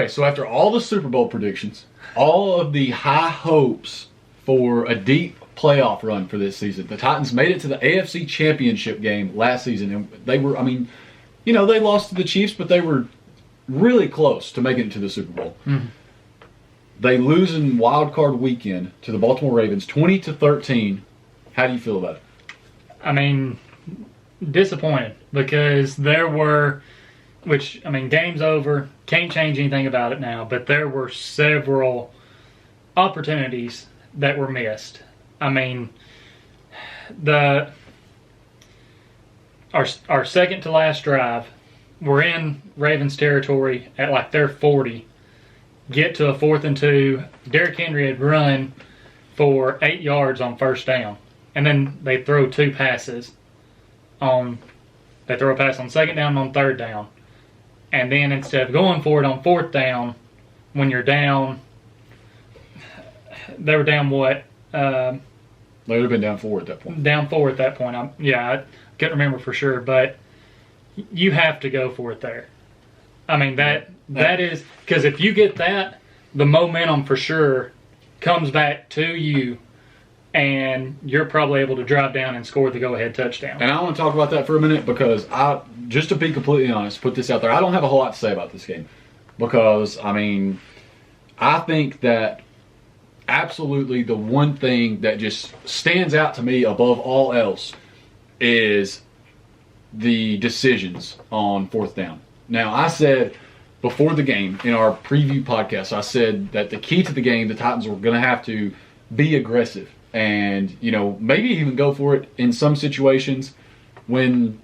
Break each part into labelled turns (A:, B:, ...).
A: Okay, so after all the Super Bowl predictions, all of the high hopes for a deep playoff run for this season, the Titans made it to the AFC Championship game last season, and they were, they lost to the Chiefs, but they were really close to making it to the Super Bowl.
B: Mm-hmm.
A: They lose in wild card weekend to the Baltimore Ravens, 20-13. How do you feel about it?
B: Disappointed because game's over. Can't change anything about it now, but there were several opportunities that were missed. Our second to last drive, we're in Ravens territory at like their 40. Get to a 4th and 2. Derrick Henry had run for 8 yards on first down. And then they throw 2 passes. They throw a pass on second down and on third down. And then instead of going for it on 4th down, when you're down, they were down what?
A: They would have been down 4 at that point.
B: Down 4 at that point. I couldn't remember for sure, but you have to go for it there. That is, because if you get that, the momentum for sure comes back to you, and you're probably able to drive down and score the go-ahead touchdown.
A: And I want to talk about that for a minute because just to be completely honest, put this out there, I don't have a whole lot to say about this game because, I think that absolutely the one thing that just stands out to me above all else is the decisions on 4th down. Now, I said before the game in our preview podcast, I said that the key to the game, the Titans were going to have to be aggressive and, maybe even go for it in some situations when,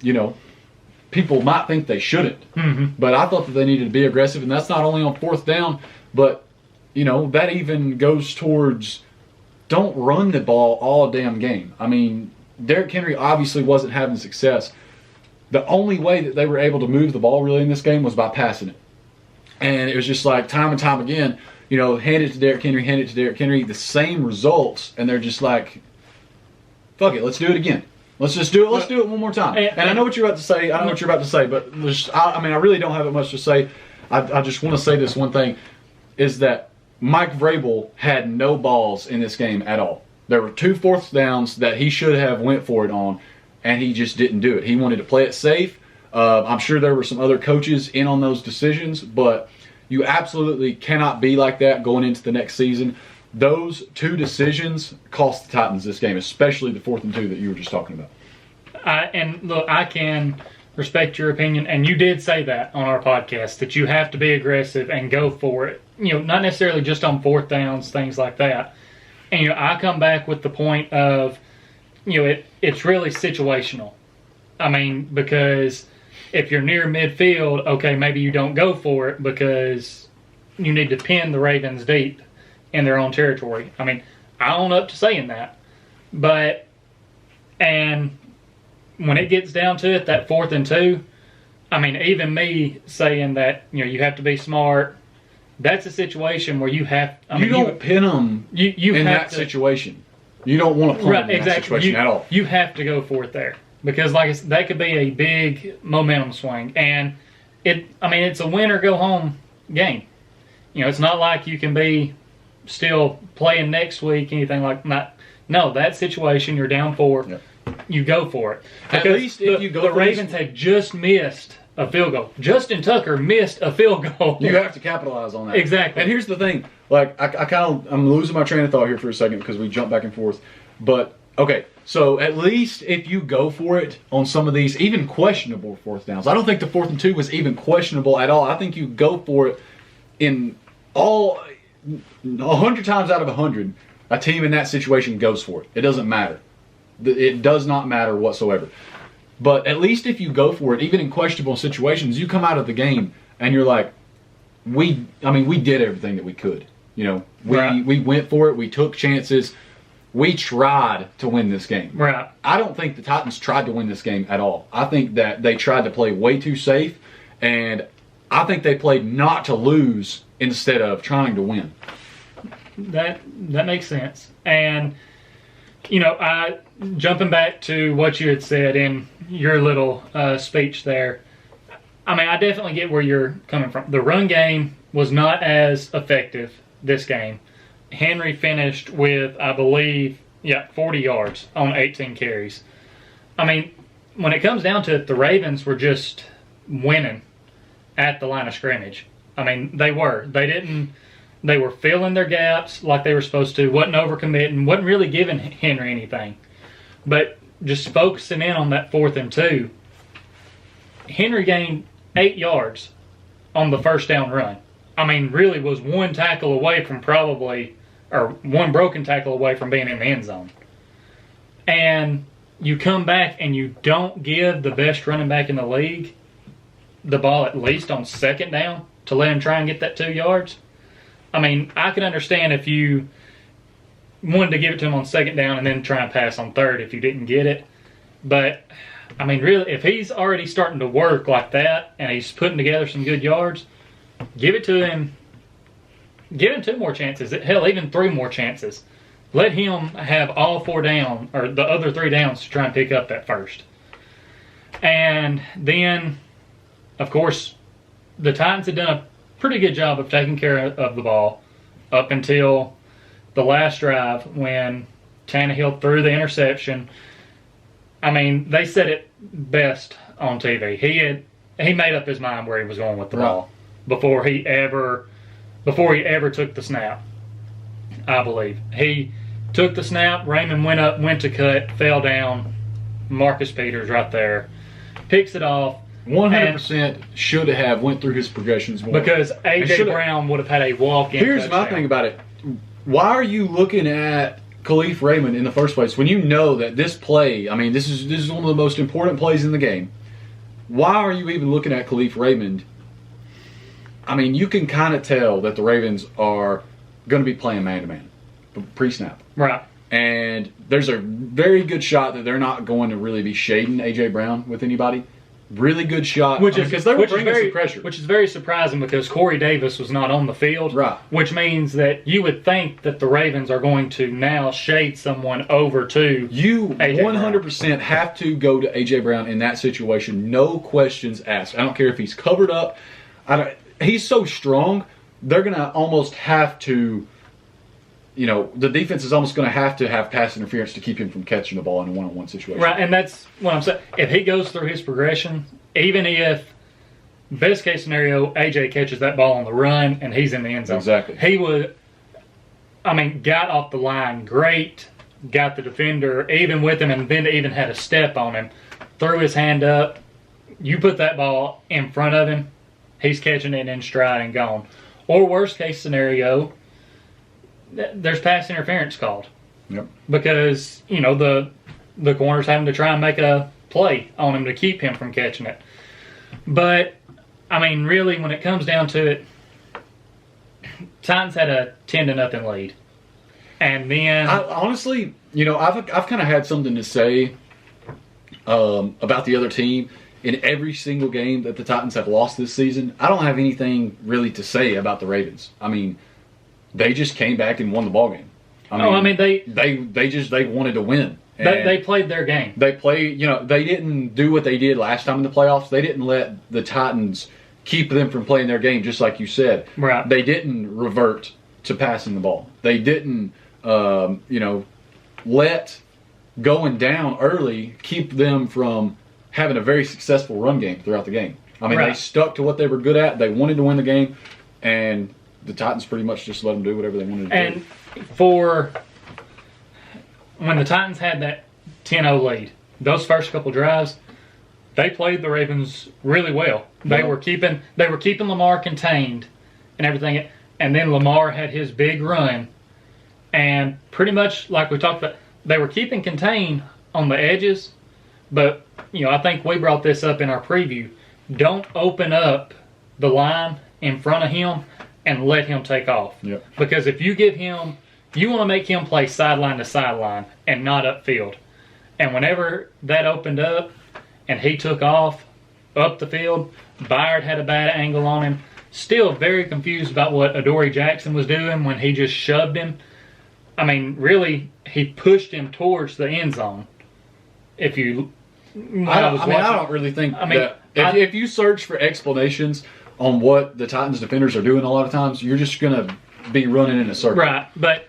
A: people might think they shouldn't.
B: Mm-hmm.
A: But I thought that they needed to be aggressive, and that's not only on 4th down, but, that even goes towards don't run the ball all damn game. Derrick Henry obviously wasn't having success. The only way that they were able to move the ball really in this game was by passing it. And it was just like time and time again, hand it to Derrick Henry, the same results, and they're just like, fuck it, let's do it again. Let's just do it. Let's do it one more time. And I know what you're about to say. But I really don't have much to say. I just want to say this one thing, is that Mike Vrabel had no balls in this game at all. There were 2 4th downs that he should have went for it on, and he just didn't do it. He wanted to play it safe. I'm sure there were some other coaches in on those decisions, but you absolutely cannot be like that going into the next season. Those 2 decisions cost the Titans this game, especially the 4th and 2 that you were just talking about.
B: And look, I can respect your opinion, and you did say that on our podcast, that you have to be aggressive and go for it. Not necessarily just on 4th downs, things like that. And I come back with the point of, it's really situational. Because if you're near midfield, okay, maybe you don't go for it because you need to pin the Ravens deep in their own territory. I own up to saying that. And when it gets down to it, that 4th and 2, even me saying that, you have to be smart, that's a situation where you have...
A: you don't pin them in that situation. You don't want to pin them in that situation at all.
B: You have to go for it there. Because that could be a big momentum swing. And it's a win or go home game. It's not like you can be still playing next week, anything like that. No, that situation, you're down 4. Yep. You go for it.
A: At least if you go
B: the Ravens had just missed a field goal. Justin Tucker missed a field goal.
A: You have to capitalize on that.
B: Exactly.
A: And here's the thing. I'm losing my train of thought here for a second because we jump back and forth. But, okay, so at least if you go for it on some of these even questionable 4th downs. I don't think the 4th and 2 was even questionable at all. I think you go for it in 100 times out of 100, a team in that situation goes for it. It doesn't matter. It does not matter whatsoever. But at least if you go for it, even in questionable situations, you come out of the game and you're like, we did everything that we could. We went for it. We took chances. We tried to win this game.
B: Right.
A: I don't think the Titans tried to win this game at all. I think that they tried to play way too safe, and I think they played not to lose instead of trying to win.
B: That makes sense. And, jumping back to what you had said in your little speech there, I mean, I definitely get where you're coming from. The run game was not as effective this game. Henry finished with, I believe, 40 yards on 18 carries. I mean, when it comes down to it, the Ravens were just winning at the line of scrimmage. I mean, they were. They were filling their gaps like they were supposed to, wasn't overcommitting, wasn't really giving Henry anything. But just focusing in on that 4th and 2, Henry gained 8 yards on the first down run. I mean, really was one tackle away from one broken tackle away from being in the end zone. And you come back and you don't give the best running back in the league the ball at least on 2nd down to let him try and get that 2 yards. I mean, I could understand if you wanted to give it to him on 2nd down and then try and pass on 3rd if you didn't get it. But, I mean, really, if he's already starting to work like that and he's putting together some good yards, give it to him. Give him 2 more chances. Hell, even 3 more chances. Let him have all 4 down, or the other 3 downs to try and pick up that first. And then, of course, the Titans had done a pretty good job of taking care of the ball up until the last drive when Tannehill threw the interception. I mean, they said it best on TV. He made up his mind where he was going with the ball before he ever took the snap. I believe he took the snap. Raymond went to cut, fell down. Marcus Peters right there picks it off.
A: 100% should have went through his progressions more.
B: Because A.J. Brown would have had a walk-in
A: Here's
B: touchdown.
A: my thing about it. Why are you looking at Khalif Raymond in the first place when you know that this play, I mean, this is one of the most important plays in the game. Why are you even looking at Khalif Raymond? I mean, you can kind of tell that the Ravens are going to be playing man-to-man, pre-snap.
B: Right.
A: And there's a very good shot that they're not going to really be shading A.J. Brown with anybody. Really good shot. Because they were bringing some pressure.
B: Which is very surprising because Corey Davis was not on the field.
A: Right.
B: Which means that you would think that the Ravens are going to now shade someone over to
A: You
B: A.J.
A: 100% have to go to A.J. Brown in that situation. No questions asked. I don't care if he's covered up. He's so strong, they're going to almost have to, the defense is almost going to have pass interference to keep him from catching the ball in a one-on-one situation.
B: Right, and that's what I'm saying. If he goes through his progression, even if, best case scenario, AJ catches that ball on the run and he's in the end zone.
A: Exactly.
B: He got off the line great, got the defender even with him, and then even had a step on him, threw his hand up. You put that ball in front of him, he's catching it in stride and gone. Or worst case scenario, there's pass interference called.
A: Yep. Because,
B: the corner's having to try and make a play on him to keep him from catching it. But, I mean, really, when it comes down to it, Titans had a 10-0 lead. And then...
A: honestly, I've kind of had something to say about the other team. In every single game that the Titans have lost this season, I don't have anything really to say about the Ravens. I mean, they just came back and won the ballgame. They wanted to win.
B: They played their game.
A: They didn't do what they did last time in the playoffs. They didn't let the Titans keep them from playing their game, just like you said.
B: Right.
A: They didn't revert to passing the ball. They didn't, let going down early keep them from having a very successful run game throughout the game. I mean, They stuck to what they were good at. They wanted to win the game, and the Titans pretty much just let them do whatever they wanted to do.
B: And for when the Titans had that 10-0 lead, those first couple drives, they played the Ravens really well. They were keeping Lamar contained and everything. And then Lamar had his big run, and pretty much like we talked about, they were keeping contained on the edges. But, I think we brought this up in our preview. Don't open up the line in front of him and let him take off.
A: Yep.
B: Because if you want to make him play sideline to sideline and not upfield. And whenever that opened up and he took off up the field, Byard had a bad angle on him. Still very confused about what Adoree Jackson was doing when he just shoved him. I mean, really, he pushed him towards the end zone. I don't really think that
A: If you search for explanations on what the Titans defenders are doing a lot of times, you're just going to be running in a circle.
B: Right. But,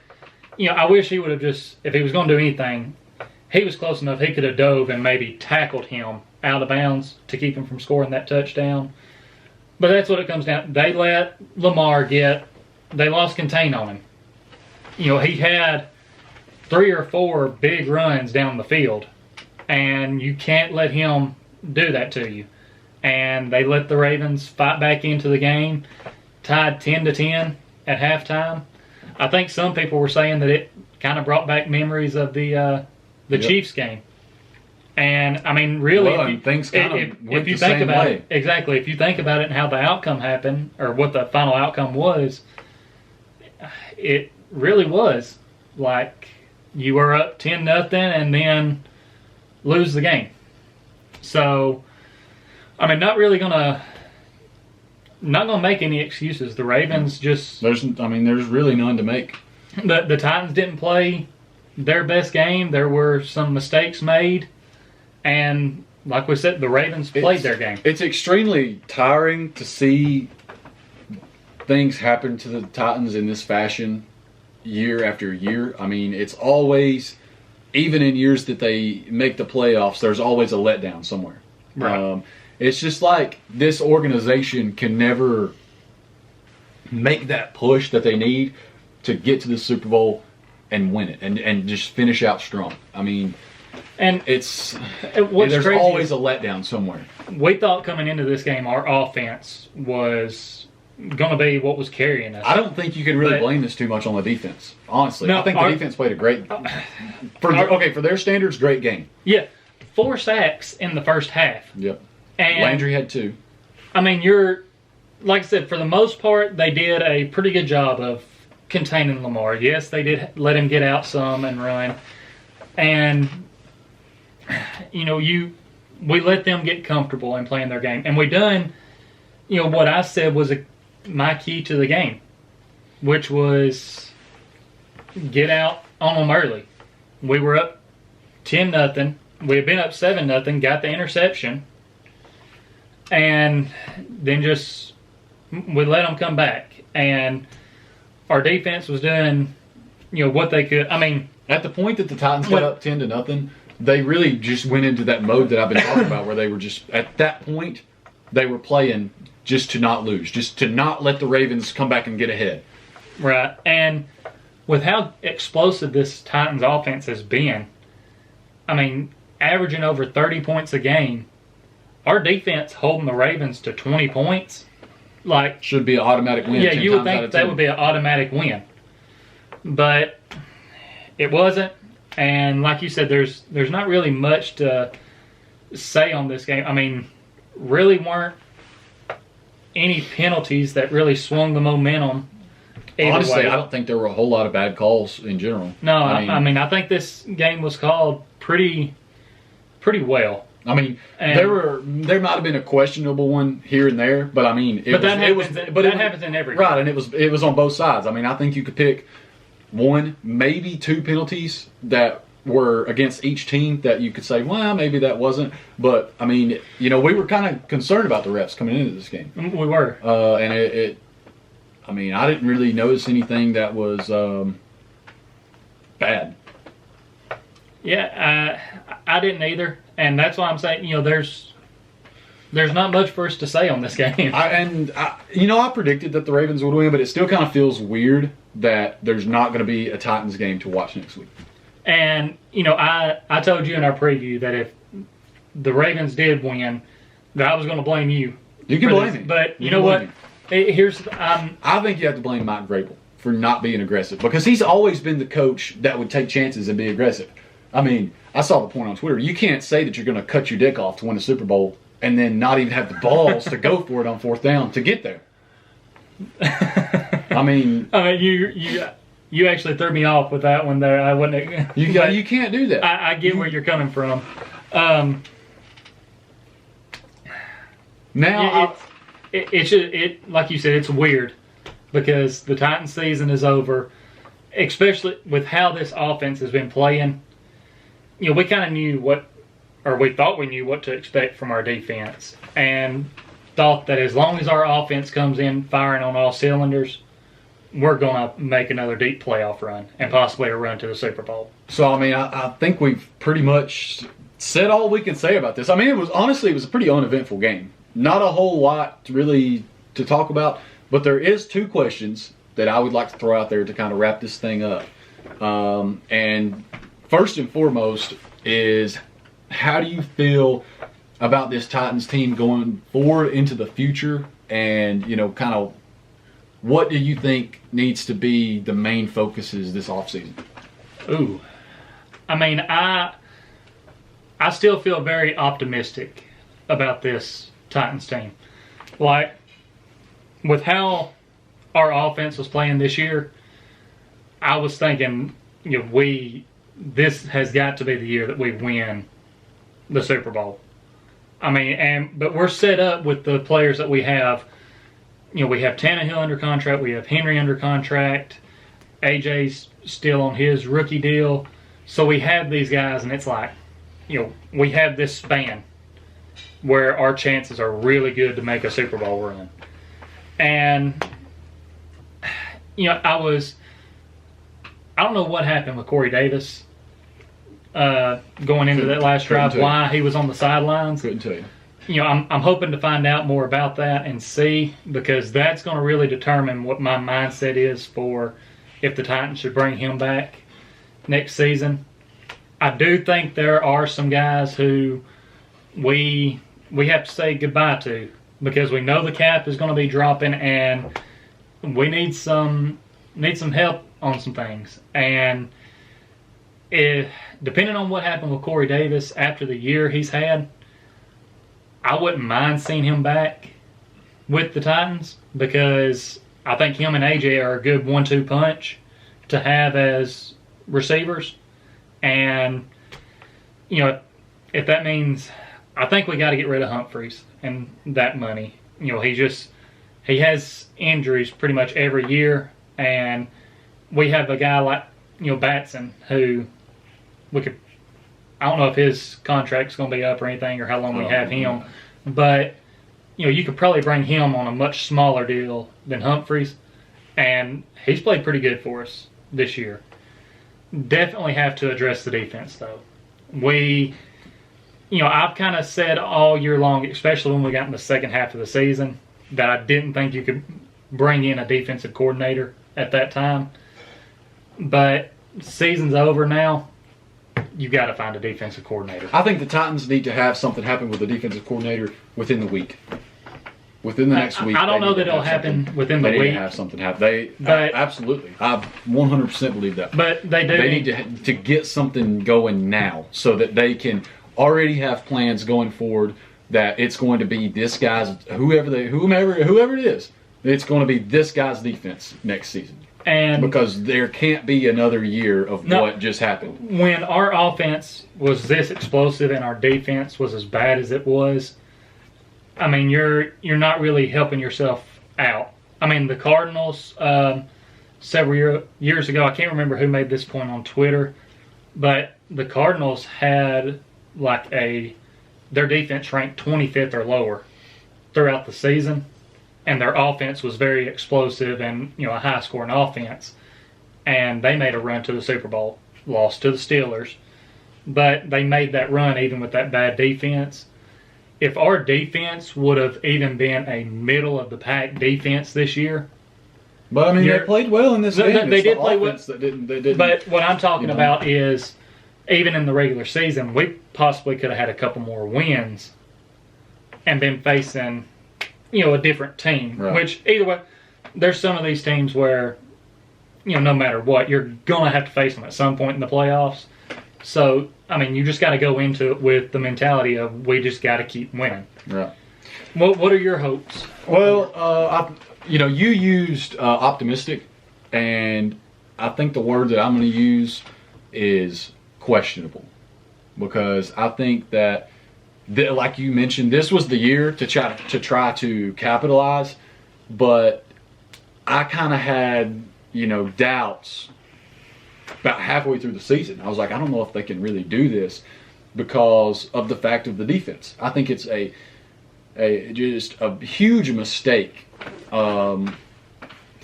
B: I wish he would have just, if he was going to do anything, he was close enough he could have dove and maybe tackled him out of bounds to keep him from scoring that touchdown. But that's what it comes down. They let Lamar they lost contain on him. He had 3 or 4 big runs down the field, and you can't let him do that to you. And they let the Ravens fight back into the game, tied 10-10 at halftime. I think some people were saying that it kind of brought back memories of the Chiefs game. And I mean, really,
A: if you think
B: about it, exactly, if you think about it and how the outcome happened, or what the final outcome was, it really was like you were up 10-0 and then lose the game. So, I mean, not gonna make any excuses. The Ravens just
A: there's really none to make.
B: The Titans didn't play their best game. There were some mistakes made, and like we said, the Ravens played their game.
A: It's extremely tiring to see things happen to the Titans in this fashion year after year. I mean, it's always, even in years that they make the playoffs, there's always a letdown somewhere.
B: Right.
A: It's just like this organization can never make that push that they need to get to the Super Bowl and win it and just finish out strong. I mean,
B: and
A: there's
B: crazy
A: always a letdown somewhere.
B: We thought coming into this game our offense was going to be what was carrying us.
A: I don't think you can really blame this too much on the defense, honestly.
B: No,
A: I think the defense played a great, for their standards, great game.
B: Yeah, 4 sacks in the first half.
A: Yep.
B: And
A: Landry had 2.
B: I mean, like I said, for the most part, they did a pretty good job of containing Lamar. Yes, they did let him get out some and run. And, we let them get comfortable in playing their game. And we done, what I said was my key to the game, which was get out on them early. We were up 10-0. We had been up 7-0, got the interception. And then we let them come back. And our defense was doing, what they could. I mean,
A: at the point that the Titans got up 10-0, they really just went into that mode that I've been talking about, where they were just, at that point, they were playing just to not lose, just to not let the Ravens come back and get ahead.
B: Right. And with how explosive this Titans offense has been, I mean, averaging over 30 points a game, our defense holding the Ravens to 20 points,
A: should be an automatic win.
B: Yeah, you would think that would be an automatic win, but it wasn't. And like you said, there's not really much to say on this game. I mean, really weren't any penalties that really swung the momentum.
A: Honestly, I don't think there were a whole lot of bad calls in general.
B: No, I mean, I think this game was called pretty well.
A: I mean, there might have been a questionable one here and there, but I mean,
B: that happens in every game.
A: Right, and it was on both sides. I mean, I think you could pick 1, maybe 2 penalties that were against each team that you could say, well, maybe that wasn't. But I mean, we were kind of concerned about the refs coming into this game.
B: We were,
A: and I mean, I didn't really notice anything that was bad.
B: Yeah, I didn't either. And that's why I'm saying, there's not much for us to say on this game.
A: I predicted that the Ravens would win, but it still kind of feels weird that there's not going to be a Titans game to watch next week.
B: And, I told you in our preview that if the Ravens did win, that I was going to blame you.
A: You can blame me.
B: But you know what?
A: I think you have to blame Mike Vrabel for not being aggressive, because he's always been the coach that would take chances and be aggressive. I mean, I saw the point on Twitter. You can't say that you're going to cut your dick off to win a Super Bowl and then not even have the balls to go for it on 4th down to get there. I mean,
B: you actually threw me off with that one there. I wouldn't.
A: You can't do that.
B: I get where you're coming from.
A: Now
B: it like you said, it's weird because the Titans season is over, especially with how this offense has been playing. We kind of knew we thought we knew what to expect from our defense. and thought that as long as our offense comes in firing on all cylinders, we're going to make another deep playoff run and possibly a run to the Super Bowl.
A: So, I mean, I think we've pretty much said all we can say about this. I mean, it was a pretty uneventful game. Not a whole lot really to talk about, but there is 2 questions that I would like to throw out there to kind of wrap this thing up. And first and foremost is, how do you feel about this Titans team going forward into the future? And, kind of what do you think needs to be the main focuses this offseason?
B: Ooh. I mean, I still feel very optimistic about this Titans team. Like, with how our offense was playing this year, I was thinking, this has got to be the year that we win the Super Bowl. I mean, but we're set up with the players that we have. We have Tannehill under contract, we have Henry under contract, AJ's still on his rookie deal. So we have these guys, and it's like, we have this span where our chances are really good to make a Super Bowl run. And, I don't know what happened with Corey Davis going into that last drive, why he was on the sidelines.
A: Couldn't tell you.
B: I'm hoping to find out more about that and see, because that's going to really determine what my mindset is for if the Titans should bring him back next season. I do think there are some guys who we have to say goodbye to, because we know the cap is going to be dropping and we need some help on some things. And depending on what happened with Corey Davis after the year he's had, I wouldn't mind seeing him back with the Titans, because I think him and AJ are a good 1-2 punch to have as receivers. And, if that means, I think we got to get rid of Humphreys and that money. He has injuries pretty much every year, and we have a guy like, Batson, who I don't know if his contract's going to be up or anything, or how long we have him. But, you could probably bring him on a much smaller deal than Humphreys. And he's played pretty good for us this year. Definitely have to address the defense, though. I've kind of said all year long, especially when we got in the second half of the season, that I didn't think you could bring in a defensive coordinator at that time. But season's over now. You've got to find a defensive coordinator.
A: I think the Titans need to have something happen with the defensive coordinator within the week. Within the next week.
B: I don't know that it'll happen within the week.
A: They need to have something happen. Absolutely. I 100% believe that.
B: But they do.
A: They need to get something going now, so that they can already have plans going forward, that it's going to be this guy's, whoever it is, it's going to be this guy's defense next season. And because there can't be another year of what just happened.
B: When our offense was this explosive and our defense was as bad as it was, I mean, you're not really helping yourself out. I mean, the Cardinals, several years ago, I can't remember who made this point on Twitter, but the Cardinals had their defense ranked 25th or lower throughout the season. And their offense was very explosive and, a high-scoring offense. And they made a run to the Super Bowl, lost to the Steelers. But they made that run even with that bad defense. If our defense would have even been a middle-of-the-pack defense this year.
A: But, I mean, they played well in this game.
B: They did play well. But what I'm talking about is, even in the regular season, we possibly could have had a couple more wins and been facing a different team. Right. Which, either way, there's some of these teams where, no matter what, you're going to have to face them at some point in the playoffs. So, I mean, you just got to go into it with the mentality of, we just got to keep winning.
A: Right.
B: What are your hopes?
A: Well, you used optimistic, and I think the word that I'm going to use is questionable. Because I think that, like you mentioned, this was the year to try to capitalize, but I kind of had doubts about halfway through the season. I was like, I don't know if they can really do this because of the fact of the defense. I think it's just a huge mistake for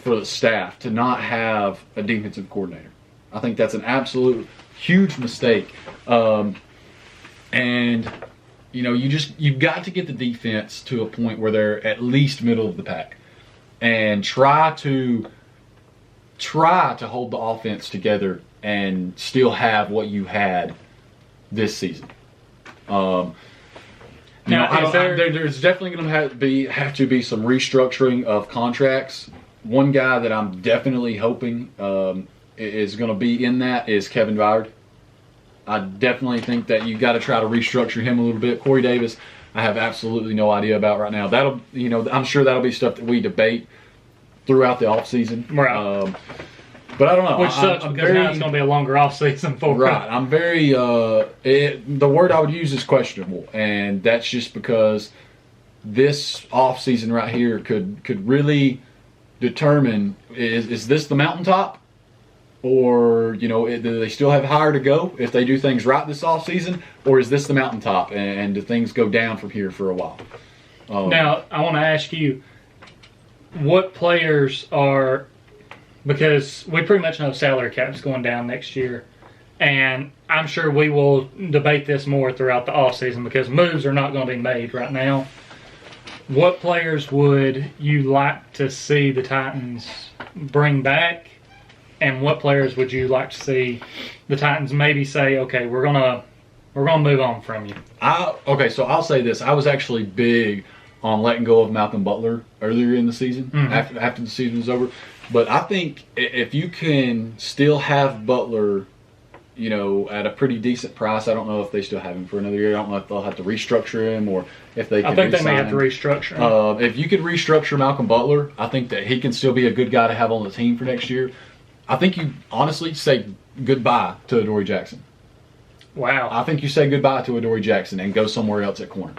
A: the staff to not have a defensive coordinator. I think that's an absolute huge mistake. And you've got to get the defense to a point where they're at least middle of the pack, and try to hold the offense together and still have what you had this season. There's definitely going to have to be some restructuring of contracts. One guy that I'm definitely hoping is going to be in that is Kevin Byard. I definitely think that you got to try to restructure him a little bit. Corey Davis, I have absolutely no idea about right now. I'm sure that'll be stuff that we debate throughout the offseason.
B: Right.
A: But I don't know.
B: Which sucks because now it's going to be a longer offseason for
A: right. I'm very. The word I would use is questionable, and that's just because this offseason right here could really determine is this the mountaintop, or do they still have higher to go if they do things right this offseason, or is this the mountaintop and do things go down from here for a while?
B: Now I want to ask you, what players are. Because we pretty much know salary cap's going down next year. And I'm sure we will debate this more throughout the offseason because moves are not going to be made right now. What players would you like to see the Titans bring back? And what players would you like to see the Titans maybe say, okay, we're gonna move on from you?
A: So I'll say this. I was actually big on letting go of Malcolm Butler earlier in the season, after the season was over. But I think if you can still have Butler, at a pretty decent price, I don't know if they still have him for another year. I don't know if they'll have to restructure him or if they can.
B: I think they may have to restructure him.
A: If you could restructure Malcolm Butler, I think that he can still be a good guy to have on the team for next year. I think you honestly say goodbye to Adoree Jackson.
B: Wow.
A: I think you say goodbye to Adoree Jackson and go somewhere else at corner.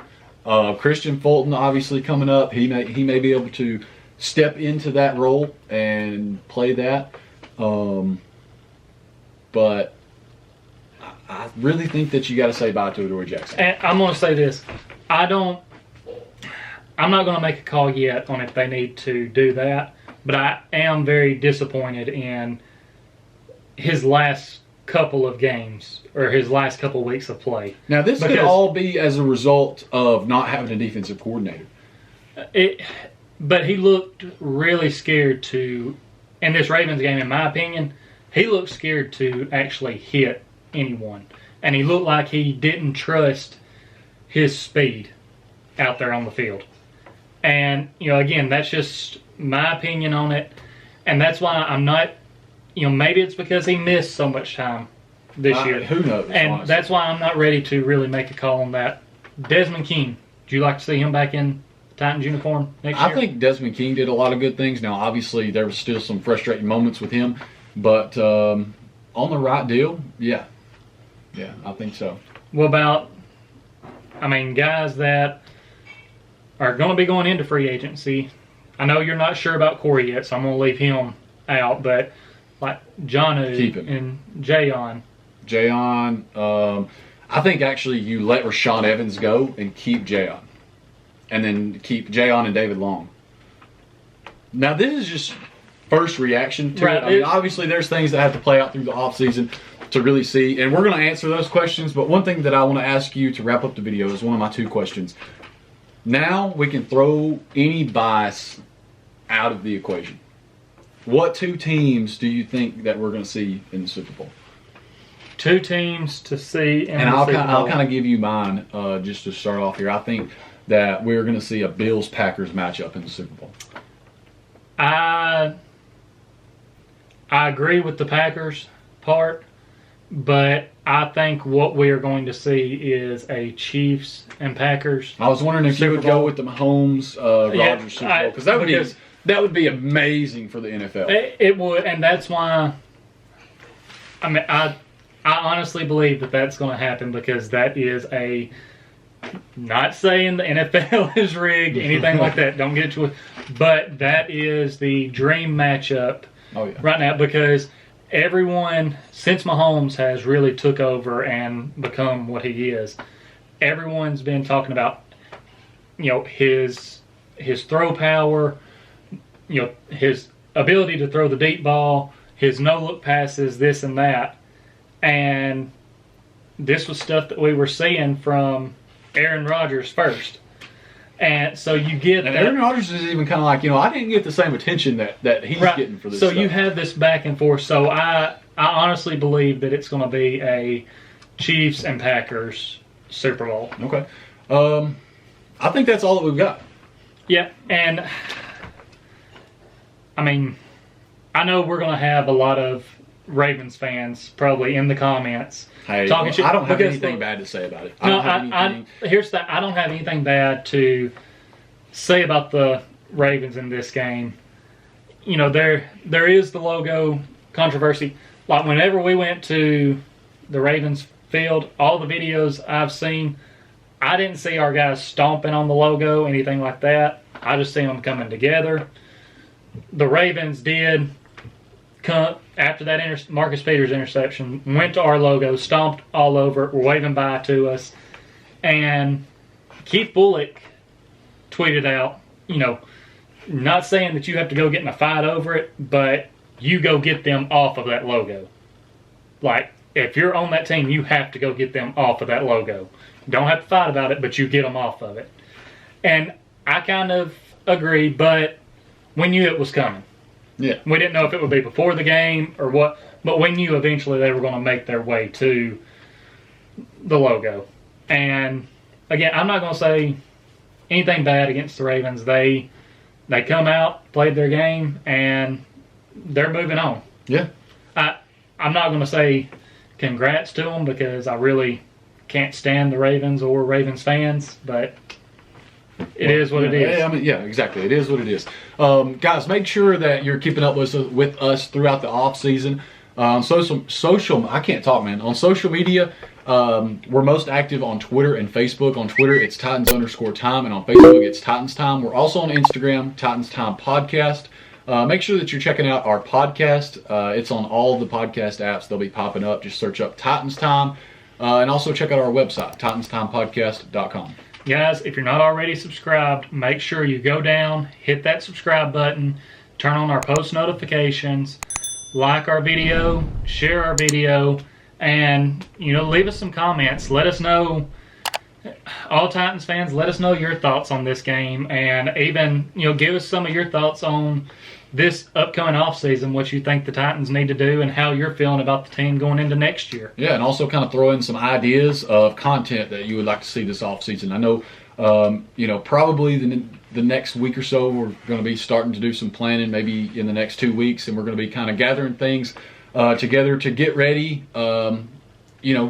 A: Christian Fulton obviously coming up. He may be able to step into that role and play that. But I really think that you got to say bye to Adoree Jackson.
B: And I'm going to say this. I'm not going to make a call yet on if they need to do that, but I am very disappointed in his last couple of games or his last couple of weeks of play.
A: Now, this could all be as a result of not having a defensive coordinator.
B: But he looked really scared to, in this Ravens game, in my opinion, he looked scared to actually hit anyone. And he looked like he didn't trust his speed out there on the field. And, again, that's just my opinion on it. And that's why I'm not, maybe it's because he missed so much time this year.
A: Who knows?
B: And
A: honestly,
B: that's why I'm not ready to really make a call on that. Desmond King, would you like to see him back in Titans uniform next year?
A: I think Desmond King did a lot of good things. Now, obviously, there was still some frustrating moments with him. But on the right deal, yeah. Yeah, I think so.
B: What about, guys that are going to be going into free agency? I know you're not sure about Corey yet, so I'm going to leave him out. But like Jonnu and Jayon.
A: I think actually you let Rashaan Evans go and keep Jayon. And then keep Jayon and David Long. Now, this is just first reaction to it. Obviously, there's things that have to play out through the offseason to really see. And we're going to answer those questions. But one thing that I want to ask you to wrap up the video is one of my two questions. Now we can throw any bias out of the equation. What two teams do you think that we're going to see in the Super Bowl?
B: Two teams to see in
A: and
B: the Super Bowl.
A: I'll kind of give you mine just to start off here. I think that we're going to see a Bills-Packers matchup in the Super Bowl.
B: I agree with the Packers part, but I think what we are going to see is a Chiefs and Packers.
A: I was wondering if you would go with the Mahomes Rodgers Super Bowl because that would be amazing for the NFL.
B: It would, and that's why. I honestly believe that that's going to happen because that is a. Not saying the NFL is rigged, anything like that. Don't get to it. But that is the dream matchup right now because everyone, since Mahomes has really took over and become what he is, everyone's been talking about his throw power, his ability to throw the deep ball, his no-look passes, this and that. And this was stuff that we were seeing from Aaron Rodgers first. And so you get
A: and
B: that.
A: Aaron Rodgers is even kind of like, I didn't get the same attention that he's getting for this
B: So
A: stuff.
B: you have this back and forth. So I honestly believe that it's going to be a Chiefs and Packers Super Bowl.
A: Okay. I think that's all that we've got.
B: Yeah, and I mean, I know we're going to have a lot of Ravens fans probably in the comments talking shit.
A: I don't have anything bad to say about it.
B: Here's that. I don't have anything bad to say about the Ravens in this game. There is the logo controversy. Like whenever we went to the Ravens field, all the videos I've seen, I didn't see our guys stomping on the logo, anything like that. I just see them coming together. The Ravens did come after that Marcus Peters interception, went to our logo, stomped all over it, were waving bye to us. And Keith Bullock tweeted out, not saying that you have to go get in a fight over it, but you go get them off of that logo. Like, if you're on that team, you have to go get them off of that logo. Don't have to fight about it, but you get them off of it. And I kind of agree, but we knew it was coming.
A: Yeah.
B: We didn't know if it would be before the game or what, but we knew eventually they were going to make their way to the logo. And again, I'm not going to say anything bad against the Ravens. They come out, played their game, and they're moving on.
A: Yeah.
B: I'm not going to say congrats to them because I really can't stand the Ravens or Ravens fans, but it is what it is.
A: Exactly. It is what it is. Guys, make sure that you're keeping up with us throughout the off season. Social. I can't talk, man. On social media, we're most active on Twitter and Facebook. On Twitter, it's Titans_time, and on Facebook, it's Titans Time. We're also on Instagram, Titans Time Podcast. Make sure that you're checking out our podcast. It's on all of the podcast apps. They'll be popping up. Just search up Titans Time. And also check out our website, titanstimepodcast.com.
B: Guys, if you're not already subscribed, make sure you go down, hit that subscribe button, turn on our post notifications, like our video, share our video, and, leave us some comments. Let us know, all Titans fans, let us know your thoughts on this game, and even, give us some of your thoughts on this upcoming offseason, what you think the Titans need to do and how you're feeling about the team going into next year.
A: Yeah, and also kind of throw in some ideas of content that you would like to see this offseason. I know, probably the next week or so we're going to be starting to do some planning, maybe in the next 2 weeks, and we're going to be kind of gathering things together to get ready, to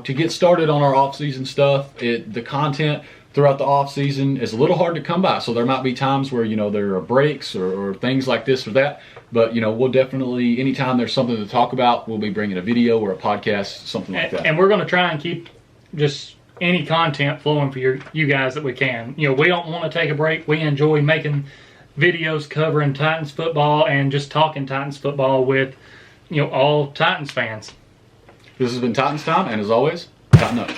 A: get started on our offseason stuff. The content throughout the off season is a little hard to come by, so there might be times where there are breaks or things like this or that, but we'll definitely, anytime there's something to talk about, we'll be bringing a video or a podcast, something like that.
B: And we're going to try and keep just any content flowing for you guys that we can. We don't want to take a break. We enjoy making videos covering Titans football and just talking Titans football with all Titans fans.
A: This has been Titans Time, and as always, Tighten up.